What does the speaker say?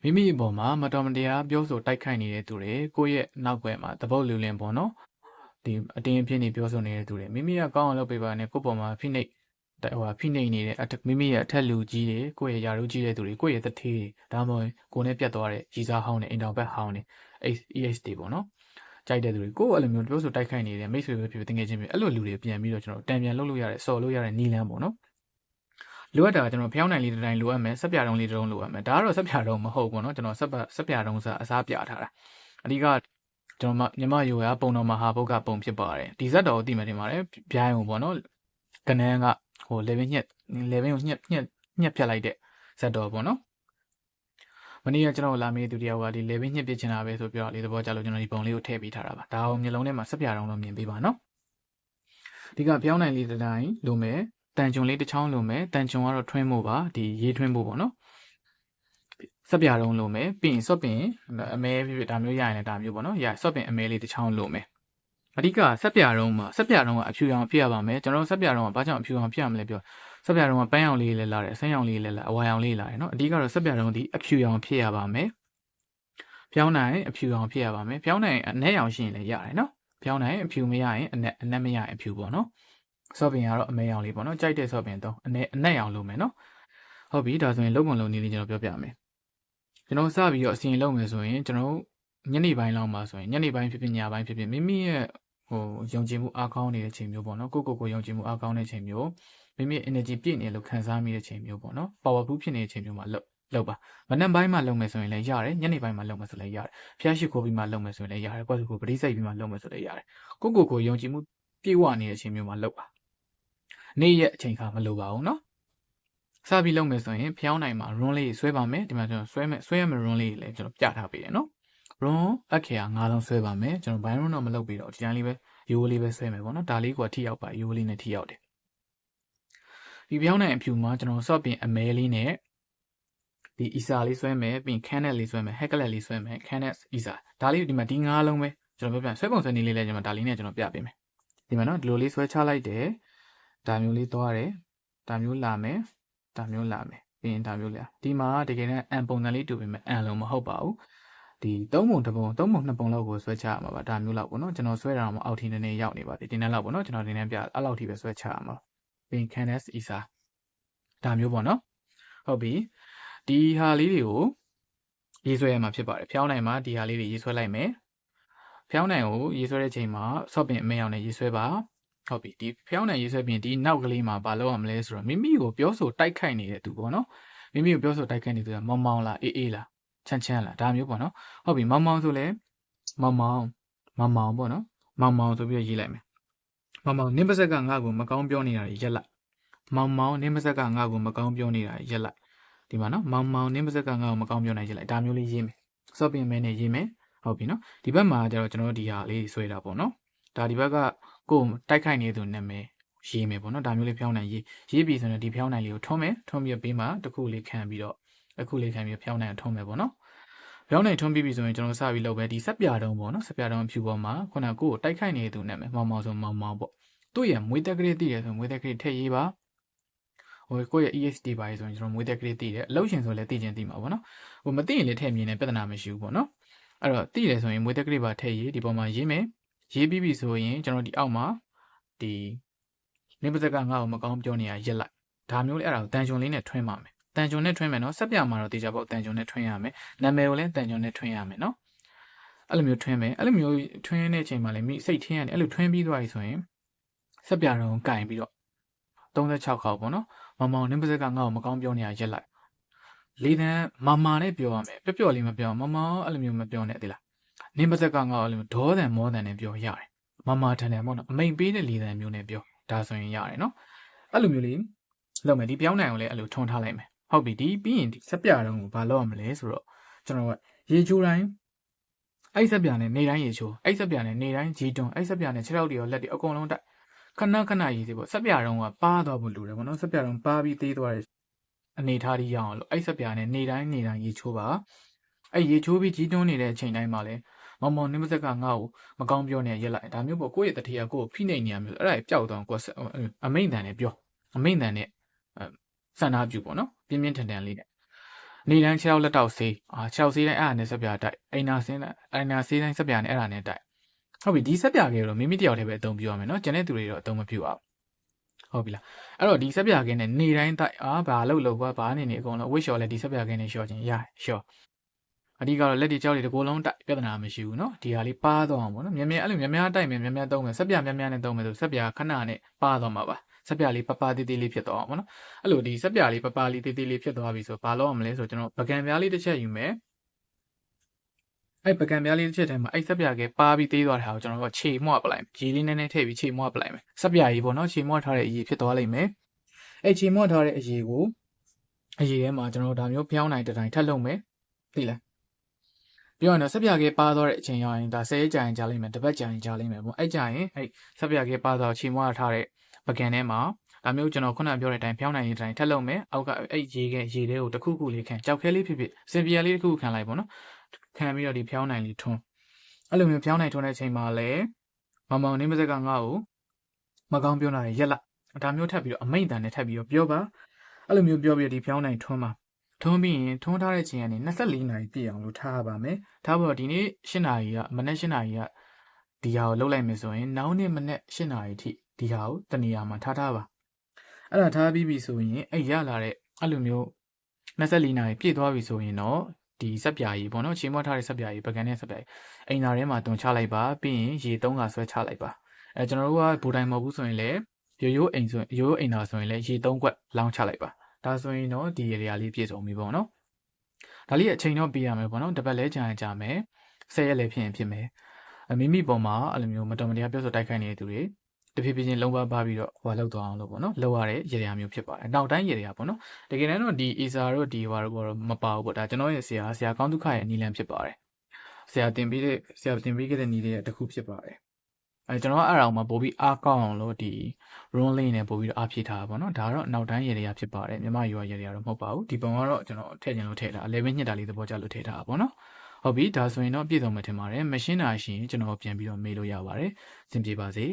မိမိအပေါ်မှာမတော်မတရားပြောဆိုတိုက်ခိုက်နေတဲ့သူတွေကိုယ့်ရဲ့နောက်ွယ်မှာသဘောလူလင်ပေါ့နော်ဒီအတင်းအဖြစ်နေပြောဆိုနေတဲ့သူတွေမိမိကကောင်းအောင်လုပ်ပေးပါနဲ့ကိုယ့်ပေါ်မှာဖိနှိပ်ဖိနှိပ်နေတဲ့မိမိရဲ့အထက်လူကြီးတွေကိုယ့်ရဲ့ယာရုကြီးတဲ့သူတွေကိုယ့်ရဲ့တထေးဒါမှမဟုတ်ကိုယ်နဲ့ပြတ်သွားတဲ့ရီစားဟောင်းနဲ့အိမ်တော်ဘက်ဟောင်းနဲ့ EH တွေပေါ့နော်ကြိုက်တဲ့သူတွေကိုအဲ့လိုမျိုးပြောဆိုတိုက်ခိုက်နေတဲ့မိတ်ဆွေပဲဖြစ်ဖြစ်တကယ်ချင်းပဲအဲ့လိုလူတွေပြန်ပြီးတော့ကျွန်တော်တံပြန်လုပ်လို့ရတယ်စော်လို့ရတဲ့နီလန်းပေါ့နော်လိုအပ်တာကျွန်တော်ဖျောင်းနိုင်လေးတိုင်းလိုအပ်မယ်ဆက်ပြတုံးလေးတုံးလိုအပ်မယ်ဒါကတော့ဆက်ပြတုံးမဟုတ်ဘူးเนาะကျွန်တော်ဆက်ပြတုံးစားအစားပြထားတာအဓိကကျွန်တော်မြမရိုရာပုံတော်မဟာဘုတ်ကပုံဖြစ်ပါတယ်ဒီဇက်တော်ကိုသိမှတင်ပါတယ်ပြိုင်းအောင်ပေါ့နော်ကနန်းကဟို level ကိုညှက်ဖြတ်လိုက်တဲ့ဇက်တော်ပေါ့နော်မနေ့ကကျွန်တော်လာမေးသူတယောက်ကဒီ level ညှက်ပြစ်ချင်တာပဲဆိုပြောတော့လေသဘောကျလို့ကျွန်တော်ဒီပုံလေးကိုထည့်ပေးထားတာပါဒါအောင်မျိုးလုံးထဲမှာဆက်ပြတုံးတော့မြင်ပေးပါနော်ဒီကဖျောင်းနိုင်လေးတိုင်းလိုမယ်တန်ကြုံလေးတစ်ချောင်းလိုမယ်တန်ကြုံကတော့ထွင်းဖို့ပါဒီရေးထွင်းဖို့ပေါ့နော်ဆက်ပြတုံးလိုမယ်ပြီးရင်စော့ပင်အမဲဖြစ်ဒါမျိုးရရင်လည်းဒါမျိုးပေါ့နော်ရစော့ပင်အမဲလေးတစ်ချောင်းလိုမယ်အဓိကဆက်ပြတုံးကအဖြူရောင်ဖြစ်ရပါမယ်ကျွန်တော်ဆက်ပြတုံးကဘာကြောင့်အဖြူရောင်ဖြစ်ရမလဲပြောဆက်ပြတုံးကပန်းရောင်လေးလည်းလာတယ်အဆင်းရောင်လေးလည်းလာအဝါရောင်လေးလာတယ်နော်အဓိကတော့ဆက်ပြတုံးဒီအဖြူရောင်ဖြစ်ရပါမယ်ဖျောင်းနိုင်အဖြူရောင်ဖြစ်ရပါမယ်ဖျောင်းနိုင်အနက်ရောင်ရှိရင်လည်းရတယ်နော်ဖျောင်းနိုင်အဖြူမရရင်အနက်မရရင်အဖြူပေါ့နော်ဆော့ပင်ကတော့အမဲရောင်လေးပေါ့နော်ကြိုက်တဲ့ဆော့ပင်တော့အနက်ရောင်လိုမယ်နော်ဟုတ်ပြီဒါဆိုရင်လုံပုံလုံနည်းလေးကျွန်တော်ပြောပြမယ်ကျွန်တော်စပြီးတော့အစီရင်လုပ်မယ်ဆိုရင်ကျွန်တော်ညနေပိုင်းလောက်မှာဆိုရင်ညနေပိုင်းဖြစ်ဖြစ်ညပိုင်းဖြစ်ဖြစ်မိမိရဲ့ဟိုယုံကြည်မှုအားကောင်းနေတဲ့ချိန်မျိုးပေါ့နော်ကိုယုံကြည်မှုအားကောင်းတဲ့ချိန်မျိုးမိမိ energy ပြည့်နေလို့ခံစားမိတဲ့ချိန်မျိုးပေါ့နော် powerful ဖြစ်နေတဲ့ချိန်မျိုးမှာလုပ်ပါမနက်ပိုင်းမှာလုပ်မယ်ဆိုရင်လည်းရတယ်ညနေပိုင်းမှာလုပ်မယ်ဆိုလည်းရတယ်ဖျားရှိခိုးပြီးမှလုပ်မယ်ဆိုရင်လည်းရတယ်ကိုယ့်ကိုပရိစိတ်ပြီးမှလုပ်မယ်ဆိုလည်းရတယ်ကိုယုံကြည်မှုပြည့်ဝနေတဲ့အချိန်မျိုးမှာလုပ်ပါနေ့ရက်အချိန်ခါမလိုပါဘူးနော်စပြီးလုပ်မယ်ဆိုရင်ဖျောင်းနိုင်မှာ run လေးဆွဲပါမယ်ဒီမှာကျွန်တော်ဆွဲရမယ့် run လေးလည်းကျွန်တော်ပြထားပေးတယ်နော် run အခရာ9လုံးဆွဲပါမယ်ကျွန်တော် bind run တော့မလုပ်ပြီးတော့ဒီတိုင်းလေးပဲရိုးလေးပဲဆွဲမယ်ပေါ့နော်ဒါလေးကထိရောက်ပါရိုးလေးနဲ့ထိရောက်တယ်ဒီဖျောင်းနိုင်အဖြူမှာကျွန်တော် soft ပင်အမဲလေးနဲ့ဒီ isa လေးဆွဲမယ်ပြီး canet လေးဆွဲမယ် hecklet လေးဆွဲမယ် canet isa ဒါလေးဒီမှာဒီ9လုံးပဲကျွန်တော်ပြောပြဆွဲပုံဆွဲနည်းလေးလည်းကျွန်တော်ဒါလေးနဲ့ကျွန်တော်ပြပေးမယ်ဒီမှာနော်ဒီလိုလေးဆွဲချလိုက်တယ်ဒါမျိုးလေးသွားတယ်ဒါမျိုးလာမယ်ဒါမျိုးလာမယ်ပြီးရင်ဒါမျိုးလာဒီမှာတကယ်နဲ့အန်ပုံစံလေးတူပေမဲ့အန်လုံးမဟုတ်ပါဘူးဒီ3ပုံ2ပုံလောက်ကိုဆွဲချရမှာပါဒါမျိုးလောက်ပေါ့နော်ကျွန်တော်ဆွဲတာတော့အောက်ထီနည်းနည်းရောက်နေပါသေးဒီနေ့လောက်ပေါ့နော်ကျွန်တော်ဒီနေ့ပြအဲ့လောက်ထိပဲဆွဲချရမှာပြီးရင် canes isa ဒါမျိုးပေါ့နော်ဟုတ်ပြီဒီဟာလေးတွေကိုရေးဆွဲရမှာဖြစ်ပါတယ်ဖျောင်းနိုင်မှာဒီဟာလေးတွေရေးဆွဲလိုက်မယ်ဖျောင်းနိုင်ကိုရေးဆွဲတဲ့ချိန်မှာဆော့ပင်အမဲအောင်နဲ့ရေးဆွဲပါဟုတ်ပြီဒီဖျောင်းနိုင်ရေးဆွဲပြီးဒီနောက်ကလေးမှာဘာလုပ်ရမလဲဆိုတော့မိမိကိုပြောဆိုတိုက်ခိုက်နေတဲ့သူပေါ့နော်မိမိကိုပြောဆိုတိုက်ခိုက်နေသူကမောင်မောင်လားအေးအေးလားချမ်းလားဒါမျိုးပေါ့နော်ဟုတ်ပြီမောင်မောင်ဆိုလဲမောင်ပေါ့နော်မောင်ဆိုပြီးရေးလိုက်မယ်မောင်နင်းပါဇက်ကငါ့ကိုမကောင်းပြောနေတာရက်လိုက်မောင်နင်းပါဇက်ကငါ့ကိုမကောင်းပြောနေတာရက်လိုက်ဒီမှာနော်မောင်နင်းပါဇက်ကငါ့ကိုမကောင်းပြောနေရက်လိုက်ဒါမျိုးလေးရေးမယ်ဆော့ပင်မဲနဲ့ရေးမယ်ဟုတ်ပြီနော်ဒီဘက်မှာကျတော့ကျွန်တော်တို့ဒီဟာလေးဆွဲတာပေါ့နော်ဒါဒီဘက်ကကိုတိုက်ခိုက်နေသူနာမည်ရေးမယ်ပေါ့နော်ဒါမျိုးလေးဖျောင်းနိုင်ရေးပြီးဆိုရင်ဒီဖျောင်းနိုင်လေးကိုထွန်းမယ်ထွန်းပြီးပေးမှတစ်ခုလေးခံပြီးတော့အခုလေးခံပြီးဖျောင်းနိုင်ထွန်းမယ်ပေါ့နော်ဖျောင်းနိုင်ထွန်းပြီးပြီဆိုရင်ကျွန်တော်စပြီးလုပ်ပဲဒီဆက်ပြတုံးပေါ့နော်ဆက်ပြတုံးဖြူပေါ်မှာခုနကကိုတိုက်ခိုက်နေသူနာမည်မောင်ဆိုမောင်ပေါ့သူ့ရဲ့မွေးတက်ကလေးတည်တယ်ဆိုမွေးတက်ကလေးထည့်ရေးပါဟိုကိုယ့်ရဲ့ EHD ပါဆိုရင်ကျွန်တော်မွေးတက်ကလေးတည်တယ်အလုပ်ရှင်ဆိုလည်းတည်ချင်းတည်မှာပေါ့နော်ဟိုမသိရင်လည်းထည့်မြင်နေပြဿနာမရှိဘူးပေါ့နော်အဲ့တော့တည်တယ်ဆိုရင်မွေးတက်ကလေးပါထည့်ရေးဒီပေါ်မှာရေးမယ်ရေးပြီးပြီဆိုရင်ကျွန်တော်ဒီအောက်မှာဒီနေပါဇက်ကငါ့ကိုမကောင်းပြောနေရရက်လိုက်ဒါမျိုးလေးအဲ့ဒါကိုတန်ဂျွန်လေးနဲ့ထွင်းပါမယ်တန်ဂျွန်နဲ့ထွင်းမယ်နော်ဆက်ပြမှာတော့တေချာပေါ့တန်ဂျွန်နဲ့ထွင်းရမယ်နာမည်ကိုလည်းတန်ဂျွန်နဲ့ထွင်းရမယ်နော်အဲ့လိုမျိုးထွင်းမယ်အဲ့လိုမျိုးထွင်းတဲ့အချိန်မှာလည်းမိစိတ်ထင်းရတယ်အဲ့လိုထွင်းပြီးသွားပြီဆိုရင်ဆက်ပြတော့ကင်ပြီးတော့36ခေါက်ပေါ့နော်မောင်နေပါဇက်ကငါ့ကိုမကောင်းပြောနေရရက်လိုက်လေးတန်းမာနဲ့ပြောရမယ်ပျော့လေးမပြောမောင်အဲ့လိုမျိုးမပြောနဲ့သိလားနေပါဇက်ကငါ့ကိုအဲ့လိုဒေါသန်မောသန်နဲ့ပြောရတယ်မာထန်တယ်ပေါ့နော်အမိန်ပေးတဲ့လေးတန်းမျိုးနဲ့ပြောဒါဆိုရင်ရတယ်နော်အဲ့လိုမျိုးလေးလုပ်မယ်ဒီပြောင်းနိုင်အောင်လည်းအဲ့လိုထွန်းထားလိုက်မယ်ဟုတ်ပြီဒီပြီးရင်ဒီဆက်ပြတုံးကိုဘာလုပ်ရမလဲဆိုတော့ကျွန်တော်ကရေချိုးတိုင်းအဲ့ဆက်ပြနဲ့နေတိုင်းရေချိုးအဲ့ဆက်ပြနဲ့နေတိုင်းဂျီတွန်းအဲ့ဆက်ပြနဲ့ခြေထောက်တွေရောလက်တွေအကုန်လုံးတိုက်ခဏရေးစီပေါ့ဆက်ပြတုံးကပါသွားဖို့လိုတယ်ပေါ့နော်ဆက်ပြတုံးပါပြီးသေးသွားတဲ့အနေထားကြီးရအောင်လို့အဲ့ဆက်ပြနဲ့နေတိုင်းရေချိုးပါအဲ့ရေချိုးပြီးဂျီတွန်းနေတဲ့အချိန်တိုင်းမှာလည်းမောင်နေမစက်ကငါ့ကိုမကောင်းပြောနေရက်လိုက်ဒါမျိုးပေါ့ကိုယ့်ရဲ့တတိယကိုဖိနှိပ်နေရမျိုးအဲ့ဒါပျောက်သွားကိုအမိန်တန်နဲ့ပြောအမိန်တန်နဲ့ဆန္ဒပြုပေါ့နော်ပြင်းထန်လေးနဲ့ နေတိုင်း6ရောက်လက်တောက်ဆေး6ရောက်ဆေးတိုင်းအဲ့ဒါနဲ့ဆက်ပြတိုက်အိမ်နာဆေးတိုင်းဆက်ပြနဲ့အဲ့ဒါနဲ့တိုက်ဟုတ်ပြီဒီဆက်ပြခဲတော့မိမိတယောက်တည်းပဲအသုံးပြုရမယ်နော်ကျန်တဲ့သူတွေတော့အသုံးမပြုအောင်ဟုတ်ပြီလားအဲ့တော့ဒီဆက်ပြခဲနဲ့နေတိုင်းတိုက်ဘာလို့ဘာနေအကုန်လုံးဝိရှော်လဲဒီဆက်ပြခဲနဲ့ရှော့ခြင်းရရှော့အဓိကတော့လက်တွေကြောက်တွေတကိုယ်လုံးတိုက်ပြဿနာမရှိဘူးနော်ဒီဟာလေးပါသွားအောင်ပေါ့နော်မြန်အဲ့လိုများတိုက်မယ်များသုံးမယ်ဆက်ပြများနဲ့သုံးမယ်ဆိုဆက်ပြခဏနဲ့ပါသွားမှာပါဆက်ပြလေးပပသေးသေးလေးဖြစ်သွားအောင်ပေါ့နော်အဲ့လိုဒီဆက်ပြလေးပပလေးသေးသေးလေးဖြစ်သွားပြီဆိုဘာလုပ်အောင်မလဲဆိုကျွန်တော်ပကံပြားလေးတစ်ချက်ယူမယ်အဲ့ပကံပြားလေးတစ်ချက်ထဲမှာအဲ့ဆက်ပြကပါပြီးသေးသွားတဲ့ဟာကိုကျွန်တော်ကခြေမွပလိုက်ရေလေးနည်းနည်းထည့်ပြီးခြေမွပလိုက်မယ်ဆက်ပြကြီးပေါ့နော်ခြေမွထားတဲ့အရေဖြစ်သွားလိမ့်မယ်အဲ့ခြေမွထားတဲ့အရေကိုအရေထဲမှာကျွန်တော်ဒါမျိုးဖျောင်းနိုင်တစ်တိုင်းထပ်လုပ်မယ်သိလားပြောရရင်ဆက်ပြကပါသွားတဲ့အချိန်ရောက်ရင်ဒါ10ရက်ကြာရင်ကြာလိမ့်မယ်တစ်ပတ်ကြာရင်ကြာလိမ့်မယ်ပေါ့အဲ့ကြာရင်အဲ့ဆက်ပြကပါသွားခြေမွထားတဲ့ပကံထဲမှာဒါမျိုးကျွန်တော်ခုနပြောတဲ့အတိုင်းဖျောင်းနိုင်တဲ့အတိုင်းထပ်လုပ်မယ်အောက်ကအဲ့ရေလေးကိုတစ်ခုခုလေးခံကြောက်ခဲလေးဖြစ်စင်ပီယာလေးတစ်ခုခံလိုက်ပေါ့နော်ခံပြီးတော့ဒီဖျောင်းနိုင်လေးထွန်းအဲ့လိုမျိုးဖျောင်းနိုင်ထွန်းတဲ့အချိန်မှာလည်းမောင်နေမစက်ကငါ့ကိုမကောင်းပြောတာရက်လာဒါမျိုးထပ်ပြီးတော့အမိန့်တန်နဲ့ထပ်ပြီးတော့ပြောပါအဲ့လိုမျိုးပြောပြီးဒီဖျောင်းနိုင်ထွန်းပါထွန်းပြီးရင်ထွန်းထားတဲ့ချိန်ကနေ24နာရီပြည့်အောင်လို့ထားပါမယ်ထားပြီးတော့ဒီနေ့8နာရီကမနေ့8နာရီကဒီဟာကိုလှုပ်လိုက်မယ်ဆိုရင်နောက်နေ့မနေ့8နာရီထိဒီဟာကိုတနေရာမှာထားပါအဲ့ဒါထားပြီးပြီဆိုရင်အဲ့ရလာတဲ့အဲ့လိုမျိုး24နာရီပြည့်သွားပြီဆိုရင်တော့ဒီဆက်ပြာကြီးပေါ့နော်ချိန်မွထားတဲ့ဆက်ပြာကြီးပကံနဲ့ဆက်ပြာကြီးအိမ်သာထဲမှာတွန်ချလိုက်ပါပြီးရင်ရေ3ကဆွဲချလိုက်ပါကျွန်တော်တို့ကဘူတိုင်းမဟုတ်ဘူးဆိုရင်လည်းရိုးအိမ်သာဆိုရင်လည်းရေ3ခွက်လောင်းချလိုက်ပါဒါဆိုရင်တော့ဒီရေလေးပြည့်စုံပြီပေါ့နော်ဒါလေးအချိန်တော့ပေးရမယ်ပေါ့နော်တစ်ပတ်လဲကြာရင်ကြာမယ်10ရက်လည်းဖြစ်မယ်မိမိပေါ်မှာအဲ့လိုမျိုးမတော်မတရားပြောဆိုတိုက်ခိုက်နေတဲ့သူတွေတဖြည်းဖြည်းချင်းလုံးပါပြီးတော့ဟိုလောက်သွားအောင်လို့ပေါ့နော်လောက်ရတဲ့ရေရာမျိုးဖြစ်ပါတယ်နောက်တိုင်းရေရာပေါ့နော်တကယ်တမ်းတော့ဒီ ASA တို့ဒီဟာတို့မပါဘူးပေါ့ဒါကျွန်တော်ရဲ့ဆရာကောင်းဒုက္ခရဲ့နီလန်ဖြစ်ပါတယ်ဆရာတင်ပေးခဲ့တဲ့နီလေးတစ်ခုဖြစ်ပါတယ်ကျွန်တော်အဲ့ဒါမှပို့ပြီးအားကောင်းအောင်လို့ဒီ run lane နဲ့ပို့ပြီးတော့အားဖြည့်ထားတာပေါ့နော်ဒါတော့နောက်တိုင်းရေရာဖြစ်ပါတယ်မြမရွာရေရာတော့မဟုတ်ပါဘူးဒီပုံကတော့ကျွန်တော်ထည့်ချင်လို့ထည့်တာ11ညစ်တာလေးသဘောကျလို့ထည့်ထားတာပေါ့နော်ဟုတ်ပြီဒါဆိုရင်တော့ပြည့်စုံမှထင်ပါတယ်မရှင်းတာရှိရင်ကျွန်တော်ပြန်ပြီးတော့မေးလို့ရပါတယ်စင်ပြေပါစေ